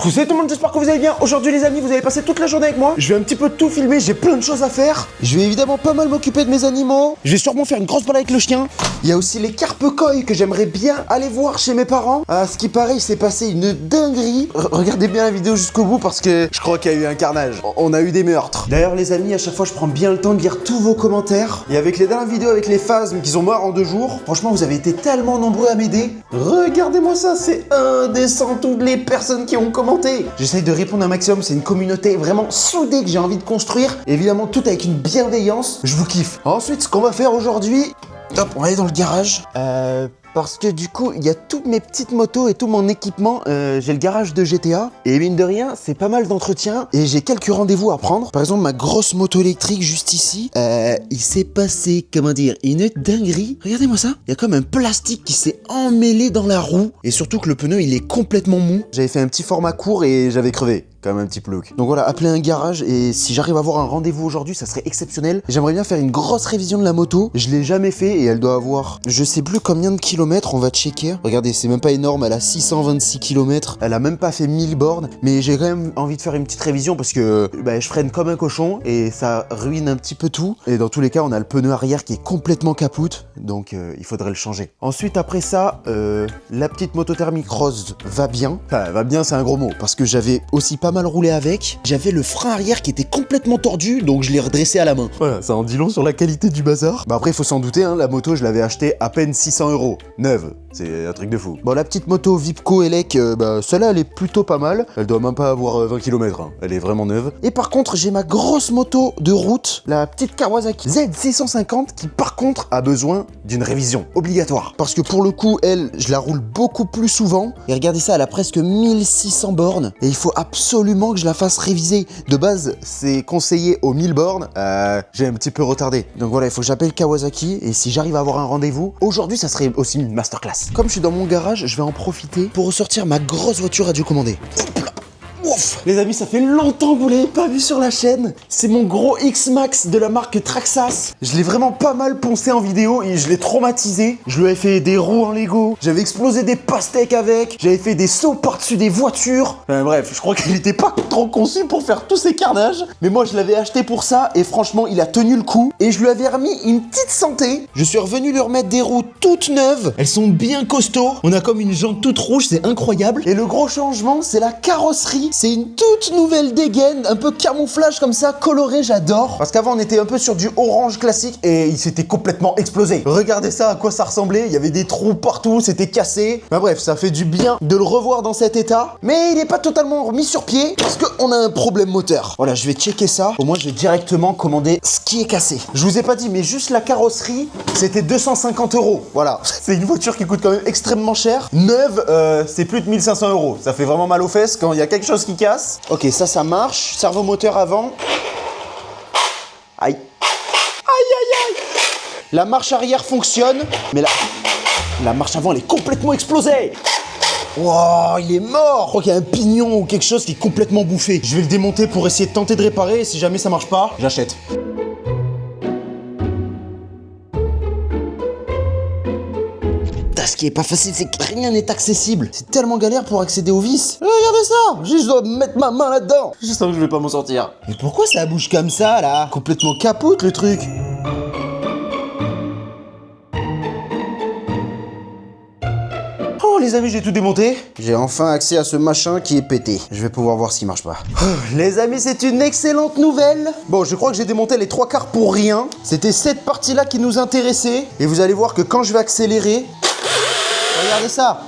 Coucou, salut tout le monde, j'espère que vous allez bien. Aujourd'hui les amis, vous allez passer toute la journée avec moi. Je vais un petit peu tout filmer, j'ai plein de choses à faire. Je vais évidemment pas mal m'occuper de mes animaux. Je vais sûrement faire une grosse balade avec le chien. Il y a aussi les carpe-koi que j'aimerais bien aller voir chez mes parents. À ce qui paraît, il s'est passé une dinguerie. Regardez bien la vidéo jusqu'au bout parce que je crois qu'il y a eu un carnage. On a eu des meurtres. D'ailleurs les amis, à chaque fois je prends bien le temps de lire tous vos commentaires. Et avec les dernières vidéos avec les phasmes qui sont morts en 2 jours, franchement vous avez été tellement nombreux à m'aider. Regardez-moi ça, c'est indécent toutes les personnes qui ont commenté. J'essaye de répondre un maximum, c'est une communauté vraiment soudée que j'ai envie de construire. Évidemment tout avec une bienveillance, je vous kiffe. Ensuite ce qu'on va faire aujourd'hui, hop, on va aller dans le garage. Parce que du coup, il y a toutes mes petites motos et tout mon équipement. J'ai le garage de GTA. Et mine de rien, c'est pas mal d'entretien. Et j'ai quelques rendez-vous à prendre. Par exemple, ma grosse moto électrique juste ici. Il s'est passé, comment dire, une dinguerie. Regardez-moi ça. Il y a comme un plastique qui s'est emmêlé dans la roue. Et surtout que le pneu, il est complètement mou. J'avais fait un petit format court et j'avais crevé. Quand même un petit plouc. Donc voilà, appeler un garage et si j'arrive à avoir un rendez-vous aujourd'hui, ça serait exceptionnel. J'aimerais bien faire une grosse révision de la moto. Je l'ai jamais fait et elle doit avoir, je sais plus combien de kilomètres, on va checker. Regardez, c'est même pas énorme, elle a 626 km. Elle a même pas fait 1000 bornes. Mais j'ai quand même envie de faire une petite révision parce que je freine comme un cochon et ça ruine un petit peu tout. Et dans tous les cas, on a le pneu arrière qui est complètement capoute. Donc il faudrait le changer. Ensuite, après ça, la petite moto thermique rose va bien. Enfin, va bien, c'est un gros mot. Parce que j'avais aussi pas mal roulé avec. J'avais le frein arrière qui était complètement tordu, donc je l'ai redressé à la main. Voilà, ça en dit long sur la qualité du bazar. Bah après, il faut s'en douter, hein, la moto, je l'avais achetée à peine 600 €. Neuve. C'est un truc de fou. Bon, la petite moto Vipco Elec, celle-là, elle est plutôt pas mal. Elle doit même pas avoir 20 km. Hein. Elle est vraiment neuve. Et par contre, j'ai ma grosse moto de route, la petite Kawasaki Z650, qui par contre a besoin d'une révision obligatoire. Parce que pour le coup, elle, je la roule beaucoup plus souvent. Et regardez ça, elle a presque 1600 bornes. Et il faut absolument que je la fasse réviser. De base, c'est conseillé aux 1000 bornes. J'ai un petit peu retardé. Donc voilà, il faut que j'appelle Kawasaki. Et si j'arrive à avoir un rendez-vous, aujourd'hui, ça serait aussi une masterclass. Comme je suis dans mon garage, je vais en profiter pour ressortir ma grosse voiture radiocommandée. Hop là. Ouf. Les amis, ça fait longtemps que vous l'avez pas vu sur la chaîne. C'est mon gros X-Max de la marque Traxxas. Je l'ai vraiment pas mal poncé en vidéo et je l'ai traumatisé. Je lui avais fait des roues en Lego. J'avais explosé des pastèques avec. J'avais fait des sauts par-dessus des voitures. Bref, je crois qu'il était pas trop conçu pour faire tous ces carnages. Mais moi, je l'avais acheté pour ça et franchement, il a tenu le coup. Et je lui avais remis une petite santé. Je suis revenu lui remettre des roues toutes neuves. Elles sont bien costauds. On a comme une jante toute rouge, c'est incroyable. Et le gros changement, c'est la carrosserie. C'est une toute nouvelle dégaine, un peu camouflage comme ça, coloré, j'adore. Parce qu'avant, on était un peu sur du orange classique et il s'était complètement explosé. Regardez ça, à quoi ça ressemblait. Il y avait des trous partout, c'était cassé. Bref, ça fait du bien de le revoir dans cet état. Mais il n'est pas totalement remis sur pied parce qu'on a un problème moteur. Voilà, je vais checker ça. Au moins, je vais directement commander ce qui est cassé. Je vous ai pas dit, mais juste la carrosserie, c'était 250 €. Voilà, c'est une voiture qui coûte quand même extrêmement cher. Neuve, c'est plus de 1500 €. Ça fait vraiment mal aux fesses quand il y a quelque chose qui casse. Ok, ça marche. Servomoteur avant. Aïe. Aïe, aïe, aïe. La marche arrière fonctionne, mais la marche avant, elle est complètement explosée. Wow, il est mort. Je crois qu'il y a un pignon ou quelque chose qui est complètement bouffé. Je vais le démonter pour essayer de tenter de réparer. Et si jamais ça marche pas, j'achète. Ce qui est pas facile, c'est que rien n'est accessible. C'est tellement galère pour accéder aux vis. Regardez ça, je dois mettre ma main là-dedans. Je sens que je vais pas m'en sortir. Mais pourquoi ça bouge comme ça, là? Complètement capote, le truc. Oh, les amis, j'ai tout démonté. J'ai enfin accès à ce machin qui est pété. Je vais pouvoir voir ce qui marche pas. Les amis, c'est une excellente nouvelle. Bon, je crois que j'ai démonté les 3/4 pour rien. C'était cette partie-là qui nous intéressait. Et vous allez voir que quand je vais accélérer... Regardez ça.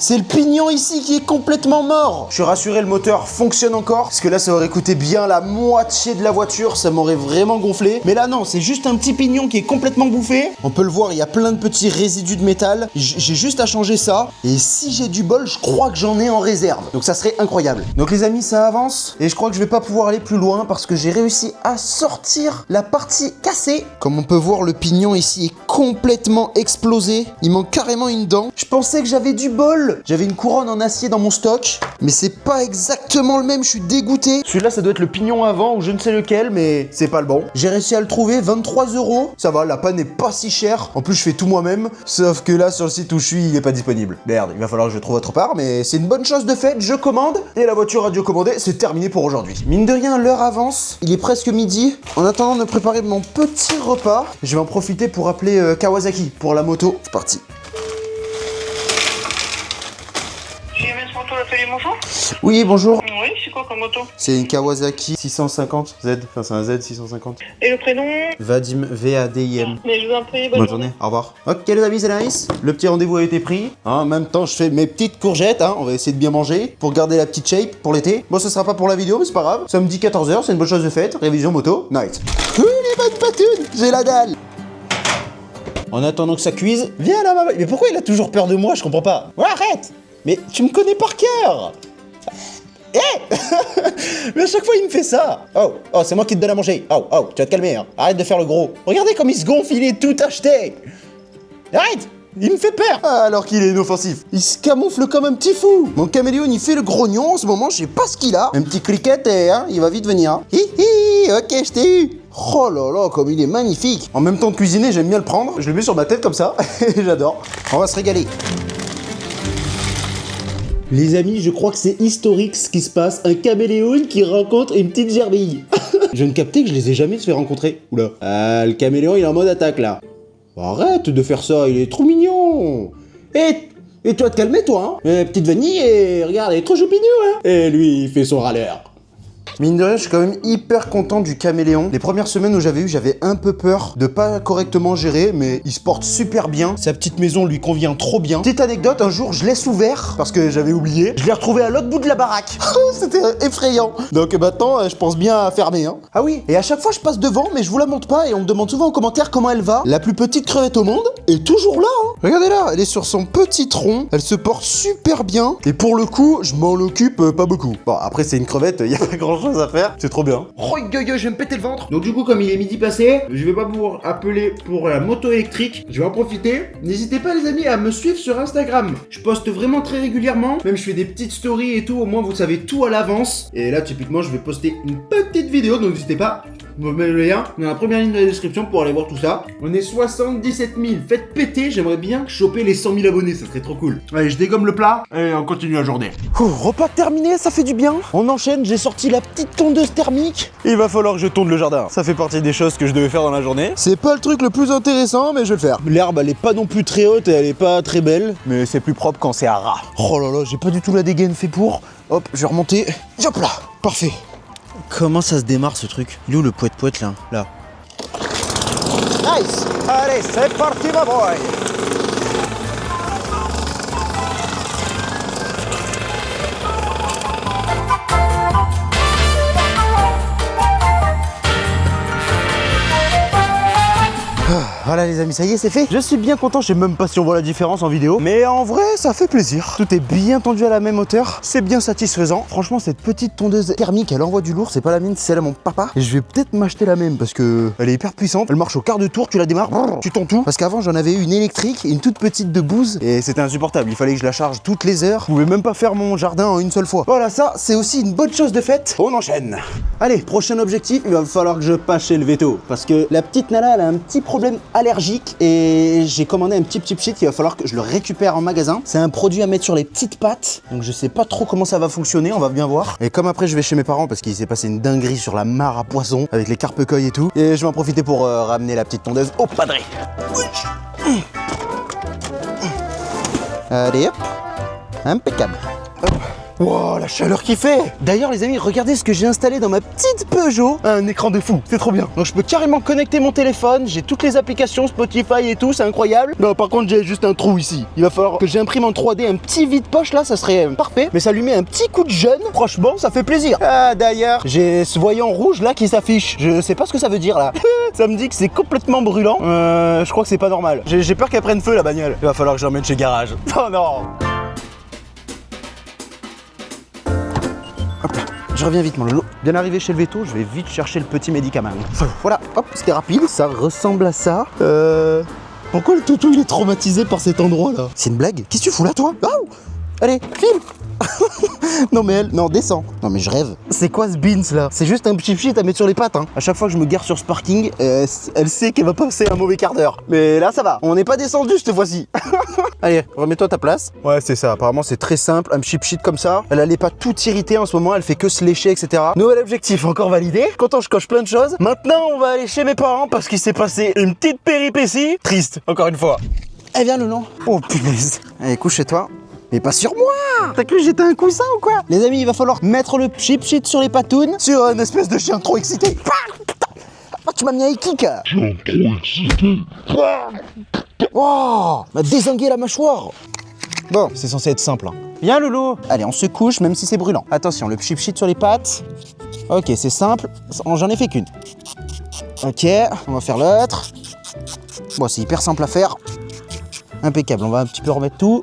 C'est le pignon ici qui est complètement mort. Je suis rassuré, le moteur fonctionne encore. Parce que là, ça aurait coûté bien la moitié de la voiture. Ça m'aurait vraiment gonflé. Mais là, non, c'est juste un petit pignon qui est complètement bouffé. On peut le voir, il y a plein de petits résidus de métal. J'ai juste à changer ça. Et si j'ai du bol, je crois que j'en ai en réserve. Donc ça serait incroyable. Donc les amis, ça avance. Et je crois que je vais pas pouvoir aller plus loin parce que j'ai réussi à sortir la partie cassée. Comme on peut voir, le pignon ici est complètement explosé. Il manque carrément une dent. Je pensais que j'avais du bol. cool. J'avais une couronne en acier dans mon stock, mais c'est pas exactement le même, je suis dégoûté. Celui-là, ça doit être le pignon avant ou je ne sais lequel, mais c'est pas le bon. J'ai réussi à le trouver, 23 €. Ça va, la panne n'est pas si chère. En plus, je fais tout moi-même, sauf que là, sur le site où je suis, il est pas disponible. Merde, il va falloir que je trouve autre part, mais c'est une bonne chose de fait. Je commande et la voiture radiocommandée, c'est terminé pour aujourd'hui. Mine de rien, l'heure avance. Il est presque midi. En attendant de préparer mon petit repas, je vais en profiter pour appeler Kawasaki pour la moto. C'est parti. GMS Moto, l'atelier Monfort? Oui, bonjour. Oui, c'est quoi comme moto? C'est une Kawasaki 650 Z, enfin c'est un Z 650. Et le prénom? Vadim, V-A-D-I-M. Mais je vous en prie, Bonne journée, au revoir. Ok les amis, c'est nice. Le petit rendez-vous a été pris. En même temps, je fais mes petites courgettes, on va essayer de bien manger pour garder la petite shape pour l'été. Bon, ce sera pas pour la vidéo, mais c'est pas grave. Samedi 14h, c'est une bonne chose de faite. Révision moto, night. Oui, les bonnes patounes, j'ai la dalle. En attendant que ça cuise, viens là, maman. Mais pourquoi il a toujours peur de moi? Je comprends pas. Ouais, arrête. Mais tu me connais par cœur. Mais à chaque fois il me fait ça. Oh, c'est moi qui te donne à manger. Oh, tu vas te calmer, hein. Arrête de faire le gros. Regardez comme il se gonfle, il est tout acheté. Arrête. Il me fait peur. Alors qu'il est inoffensif. Il se camoufle comme un petit fou. Mon caméléon, il fait le grognon en ce moment, je sais pas ce qu'il a. Un petit cliquette et il va vite venir. Ok, je t'ai eu. Oh là là, comme il est magnifique. En même temps de cuisiner, j'aime bien le prendre. Je le mets sur ma tête comme ça. J'adore. On va se régaler. Les amis, je crois que c'est historique ce qui se passe. Un caméléon qui rencontre une petite gerbille. Je viens de capter que je les ai jamais fait rencontrer. Oula. Le caméléon, il est en mode attaque là. Arrête de faire ça, il est trop mignon. Et toi, te calmer toi, hein. Petite vanille, et regarde, elle est trop choupinou, hein. Et lui, il fait son râleur. Mine de rien, je suis quand même hyper content du caméléon. Les premières semaines où j'avais un peu peur de pas correctement gérer, mais il se porte super bien. Sa petite maison lui convient trop bien. Petite anecdote, un jour, je laisse ouvert parce que j'avais oublié. Je l'ai retrouvé à l'autre bout de la baraque. C'était effrayant. Donc maintenant, je pense bien à fermer, hein. Ah oui, et à chaque fois, je passe devant, mais je vous la montre pas et on me demande souvent en commentaire comment elle va. La plus petite crevette au monde est toujours là, hein. Regardez là, elle est sur son petit tronc. Elle se porte super bien. Et pour le coup, je m'en occupe pas beaucoup. Bon, après, c'est une crevette, il y a pas grand chose à faire, c'est trop bien. Oh yo, je vais me péter le ventre. Donc du coup, comme il est midi passé, je vais pas pouvoir appeler pour la moto électrique. Je vais en profiter. N'hésitez pas les amis à me suivre sur Instagram. Je poste vraiment très régulièrement. Même je fais des petites stories et tout. Au moins vous savez tout à l'avance. Et là typiquement, je vais poster une petite vidéo. Donc n'hésitez pas. Je vous mets le lien dans la première ligne de la description pour aller voir tout ça. On est 77 000. Faites péter. J'aimerais bien choper les 100 000 abonnés. Ça serait trop cool. Allez, je dégomme le plat et on continue la journée. Repas terminé, ça fait du bien. On enchaîne. J'ai sorti la petite tondeuse thermique. Il va falloir que je tonde le jardin. Ça fait partie des choses que je devais faire dans la journée. C'est pas le truc le plus intéressant, mais je vais le faire. L'herbe, elle est pas non plus très haute et elle est pas très belle, mais c'est plus propre quand c'est à ras. Oh là là, j'ai pas du tout la dégaine fait pour. Hop, je vais remonter. Hop là, parfait. Comment ça se démarre ce truc? Il est où le poète-poète là? Là. Nice. Allez, c'est parti ma boy. Voilà les amis, ça y est, c'est fait. Je suis bien content, je sais même pas si on voit la différence en vidéo, mais en vrai, ça fait plaisir. Tout est bien tendu à la même hauteur, c'est bien satisfaisant. Franchement, cette petite tondeuse thermique, elle envoie du lourd, c'est pas la mienne, c'est celle à mon papa. Et je vais peut-être m'acheter la même parce que elle est hyper puissante. Elle marche au quart de tour, tu la démarres, tu tends tout. Parce qu'avant, j'en avais eu une électrique, une toute petite de bouse, et c'était insupportable. Il fallait que je la charge toutes les heures. Je pouvais même pas faire mon jardin en une seule fois. Voilà, ça, c'est aussi une bonne chose de faite. On enchaîne. Allez, prochain objectif, il va falloir que je passe chez le veto. Parce que la petite Nala, elle a un petit problème allergique et j'ai commandé un petit shit, il va falloir que je le récupère en magasin. C'est un produit à mettre sur les petites pattes, donc je sais pas trop comment ça va fonctionner, on va bien voir. Et comme après je vais chez mes parents parce qu'il s'est passé une dinguerie sur la mare à poissons avec les carpe-coilles et tout, et je vais en profiter pour ramener la petite tondeuse au padré. Allez hop, impeccable. Hop. Wow, la chaleur qu'il fait! D'ailleurs les amis, regardez ce que j'ai installé dans ma petite Peugeot. Un écran de fou, c'est trop bien. Donc je peux carrément connecter mon téléphone, j'ai toutes les applications Spotify et tout, c'est incroyable. Non, par contre j'ai juste un trou ici. Il va falloir que j'imprime en 3D un petit vide-poche là, ça serait parfait. Mais ça lui met un petit coup de jeune, franchement ça fait plaisir. Ah d'ailleurs, j'ai ce voyant rouge là qui s'affiche. Je sais pas ce que ça veut dire là. Ça me dit que c'est complètement brûlant. Je crois que c'est pas normal. J'ai peur qu'elle prenne feu la bagnole. Il va falloir que je l'emmène chez Garage. Oh non! Hop là, je reviens vite mon lolo. Bien arrivé chez le veto, je vais vite chercher le petit médicament. Voilà, hop, c'était rapide, ça ressemble à ça. Pourquoi le toutou il est traumatisé par cet endroit là? C'est une blague? Qu'est-ce que tu fous là toi? Oh, Allez, file. Non mais non, descends. Non mais je rêve. C'est quoi ce beans là? C'est juste un petit shit à mettre sur les pattes hein. À chaque fois que je me gare sur ce parking, elle sait qu'elle va passer un mauvais quart d'heure. Mais là ça va, on n'est pas descendu cette fois-ci. Allez, remets-toi à ta place. Ouais c'est ça, apparemment c'est très simple, un chip shit comme ça. Elle allait pas tout irriter en ce moment, elle fait que se lécher etc. Nouvel objectif encore validé. Content, je coche plein de choses. Maintenant on va aller chez mes parents parce qu'il s'est passé une petite péripétie. Triste, encore une fois. Eh viens Loulou. Oh punaise. Allez, couche-toi. Mais pas sur moi! T'as cru que j'étais un coussin ou quoi? Les amis, il va falloir mettre le chip shit sur les patounes, sur une espèce de chien trop excité. Oh, tu m'as mis un kick! Chien trop excité! Oh! M'a dézingué la mâchoire! Bon, c'est censé être simple. Hein. Viens, Loulou! Allez, on se couche, même si c'est brûlant. Attention, le chip shit sur les pattes. Ok, c'est simple. J'en ai fait qu'une. Ok, on va faire l'autre. Bon, c'est hyper simple à faire. Impeccable, on va un petit peu remettre tout.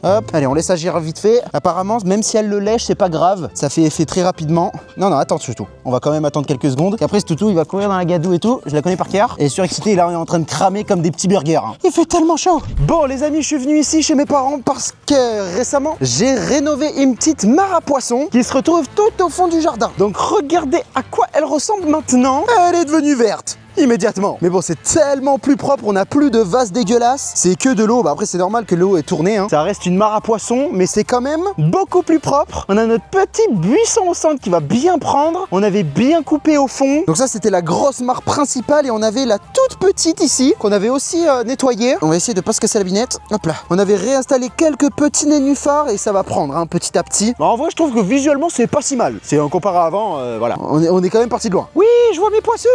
Hop, allez, on laisse agir vite fait. Apparemment, même si elle le lèche, c'est pas grave. Ça fait effet très rapidement. Non, attends, surtout. On va quand même attendre quelques secondes. Après, ce toutou, il va courir dans la gadoue et tout. Je la connais par cœur. Et surexcité, là, on est en train de cramer comme des petits burgers. Hein. Il fait tellement chaud. Bon, les amis, je suis venu ici chez mes parents parce que récemment, j'ai rénové une petite mare à poissons qui se retrouve tout au fond du jardin. Donc, regardez à quoi elle ressemble maintenant. Elle est devenue verte. Immédiatement. Mais bon, c'est tellement plus propre, on n'a plus de vase dégueulasse. C'est que de l'eau. Bah après, c'est normal que l'eau est tournée. Hein. Ça reste une mare à poissons, mais c'est quand même beaucoup plus propre. On a notre petit buisson au centre qui va bien prendre. On avait bien coupé au fond. Donc ça, c'était la grosse mare principale et on avait la toute petite ici qu'on avait aussi nettoyée. On va essayer de pas se casser la binette. Hop là. On avait réinstallé quelques petits nénuphars et ça va prendre hein, petit à petit. Bah, en vrai, je trouve que visuellement, c'est pas si mal. C'est en comparé à avant, voilà. On est quand même parti de loin. Oui, je vois mes poissons.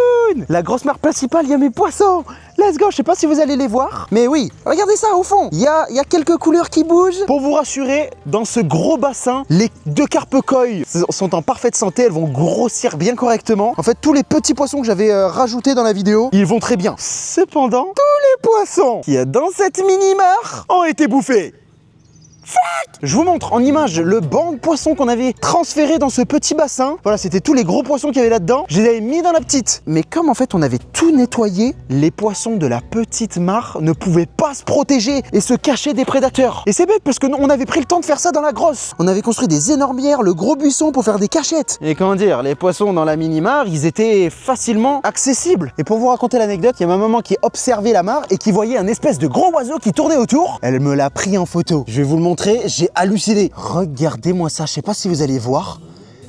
La grosse mare principale, il y a mes poissons. Let's go, je sais pas si vous allez les voir. Mais oui, regardez ça au fond. Il y a quelques couleurs qui bougent. Pour vous rassurer, dans ce gros bassin, les deux carpes koi sont en parfaite santé. Elles vont grossir bien correctement. En fait, tous les petits poissons que j'avais rajoutés dans la vidéo, ils vont très bien. Cependant, tous les poissons qu'il y a dans cette mini-mare ont été bouffés. Je vous montre en image le banc de poissons qu'on avait transféré dans ce petit bassin. Voilà, c'était tous les gros poissons qu'il y avait là-dedans. Je les avais mis dans la petite. Mais comme en fait on avait tout nettoyé, les poissons de la petite mare ne pouvaient pas se protéger et se cacher des prédateurs. Et c'est bête parce que on avait pris le temps de faire ça dans la grosse. On avait construit des énormières, le gros buisson pour faire des cachettes. Et comment dire, les poissons dans la mini-mare, ils étaient facilement accessibles. Et pour vous raconter l'anecdote, il y a ma maman qui observait la mare et qui voyait un espèce de gros oiseau qui tournait autour. Elle me l'a pris en photo. Je vais vous le montrer. J'ai halluciné. Regardez-moi ça, je sais pas si vous allez voir,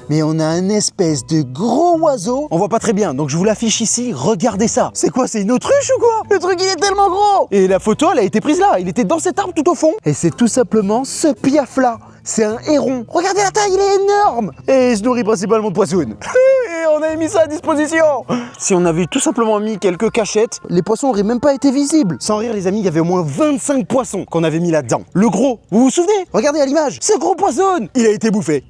mais on a un espèce de gros oiseau. On voit pas très bien, donc je vous l'affiche ici. Regardez ça. C'est quoi, c'est une autruche ou quoi? Le truc, il est tellement gros. Et la photo, elle a été prise là. Il était dans cet arbre tout au fond. Et c'est tout simplement ce piaf-là. C'est un héron. Regardez la taille, il est énorme. Et il se nourrit principalement de poissons. Et on avait mis ça à disposition. Si on avait tout simplement mis quelques cachettes, les poissons auraient même pas été visibles. Sans rire les amis, il y avait au moins 25 poissons qu'on avait mis là-dedans. Le gros, vous vous souvenez? Regardez à l'image, ce gros poisson, il a été bouffé.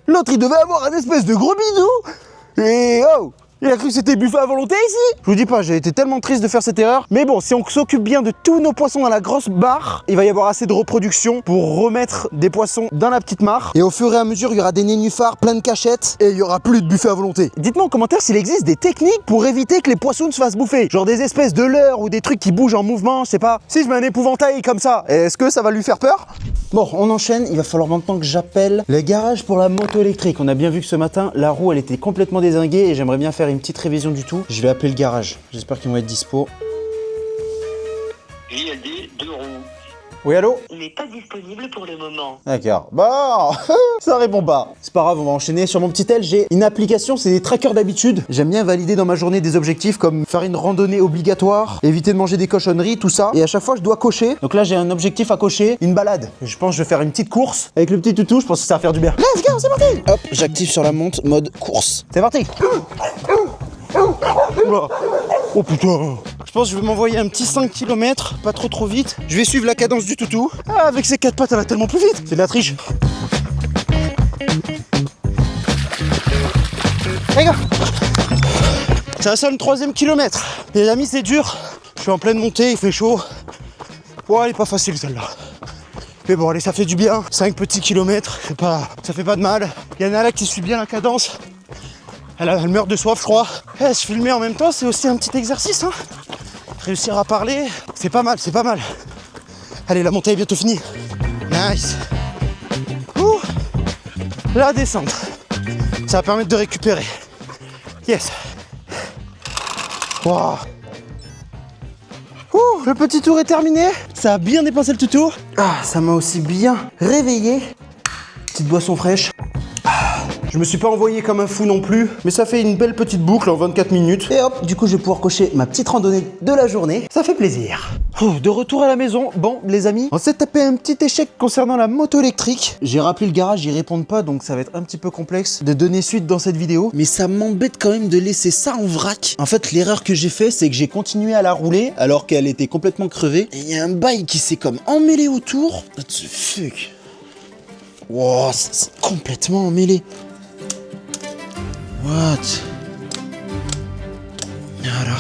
L'autre, il devait avoir un espèce de gros bidou. Et oh, il a cru que c'était buffé à volonté ici. Je vous dis pas, j'ai été tellement triste de faire cette erreur. Mais bon, si on s'occupe bien de tous nos poissons dans la grosse barre, il va y avoir assez de reproduction pour remettre des poissons dans la petite mare. Et au fur et à mesure, il y aura des nénuphars, plein de cachettes et il y aura plus de buffet à volonté. Dites-moi en commentaire s'il existe des techniques pour éviter que les poissons se fassent bouffer. Genre des espèces de leurres ou des trucs qui bougent en mouvement, je sais pas. Si je mets un épouvantail comme ça, est-ce que ça va lui faire peur? Bon, on enchaîne. Il va falloir maintenant que j'appelle le garage pour la moto électrique. On a bien vu que ce matin, la roue, elle était complètement dézinguée et j'aimerais bien faire une petite révision du tout. Je vais appeler le garage. J'espère qu'ils vont être dispo. JLD 2 roues. Oui, allô? N'est pas disponible pour le moment. D'accord. Bon, ça répond pas. C'est pas grave, on va enchaîner. Sur mon petit tel, j'ai une application, c'est des trackers d'habitude. J'aime bien valider dans ma journée des objectifs comme faire une randonnée obligatoire, éviter de manger des cochonneries, tout ça. Et à chaque fois, je dois cocher. Donc là, j'ai un objectif à cocher, une balade. Je pense que je vais faire une petite course. Avec le petit toutou, je pense que ça va faire du bien. Let's go, c'est parti! Hop, j'active sur la montre, mode course. C'est parti! Oh putain! Je pense que je vais m'envoyer un petit 5 km, pas trop vite. Je vais suivre la cadence du toutou. Ah, avec ses 4 pattes, elle va tellement plus vite. C'est de la triche. Les gars, c'est un seul 3e kilomètre. Les amis, c'est dur. Je suis en pleine montée, il fait chaud. Bon, elle est pas facile celle-là. Mais bon, allez, ça fait du bien. 5 petits kilomètres, ça fait pas de mal. Il y en a là qui suit bien la cadence. Elle meurt de soif, je crois. Se filmer en même temps, c'est aussi un petit exercice. Hein. Réussir à parler, c'est pas mal, c'est pas mal. Allez, la montée est bientôt finie. Nice. la descente. Ça va permettre de récupérer. Yes. Wow. Ouh, le petit tour est terminé. Ça a bien dépensé le tout tour. Ah, ça m'a aussi bien réveillé. Petite boisson fraîche. Je me suis pas envoyé comme un fou non plus, mais ça fait une belle petite boucle en 24 minutes. Et hop, du coup, je vais pouvoir cocher ma petite randonnée de la journée. Ça fait plaisir. Oh, de retour à la maison. Bon, les amis, on s'est tapé un petit échec concernant la moto électrique. J'ai rappelé le garage, ils répondent pas, donc ça va être un petit peu complexe de donner suite dans cette vidéo. Mais ça m'embête quand même de laisser ça en vrac. En fait, l'erreur que j'ai fait, c'est que j'ai continué à la rouler alors qu'elle était complètement crevée. Et il y a un bail qui s'est comme emmêlé autour. What the fuck? Wow, c'est complètement emmêlé. What? Voilà.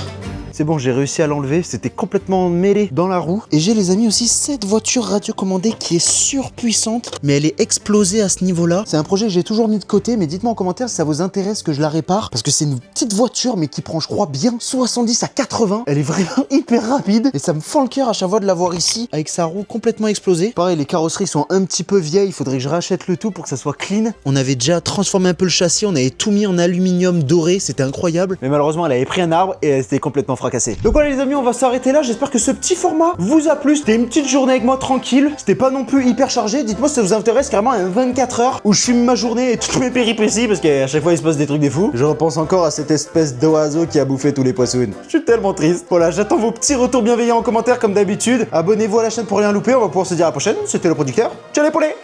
C'est bon, j'ai réussi à l'enlever, c'était complètement mêlé dans la roue. Et j'ai les amis aussi cette voiture radiocommandée qui est surpuissante, mais elle est explosée à ce niveau-là. C'est un projet que j'ai toujours mis de côté, mais dites-moi en commentaire si ça vous intéresse que je la répare. Parce que c'est une petite voiture, mais qui prend, je crois, bien 70 à 80. Elle est vraiment hyper rapide et ça me fend le cœur à chaque fois de la voir ici, avec sa roue complètement explosée. Pareil, les carrosseries sont un petit peu vieilles, il faudrait que je rachète le tout pour que ça soit clean. On avait déjà transformé un peu le châssis, on avait tout mis en aluminium doré, c'était incroyable. Mais malheureusement, elle avait pris un arbre et elle s'était complètement fracassée. Donc voilà les amis, on va s'arrêter là. J'espère que ce petit format vous a plu. C'était une petite journée avec moi tranquille. C'était pas non plus hyper chargé. Dites-moi si ça vous intéresse carrément un 24 heures où je filme ma journée et toutes mes péripéties parce qu'à chaque fois il se passe des trucs des fous. Je repense encore à cette espèce d'oiseau qui a bouffé tous les poissons. Je suis tellement triste. Voilà, j'attends vos petits retours bienveillants en commentaire comme d'habitude. Abonnez-vous à la chaîne pour rien louper. On va pouvoir se dire à la prochaine. C'était le producteur. Ciao les poulets.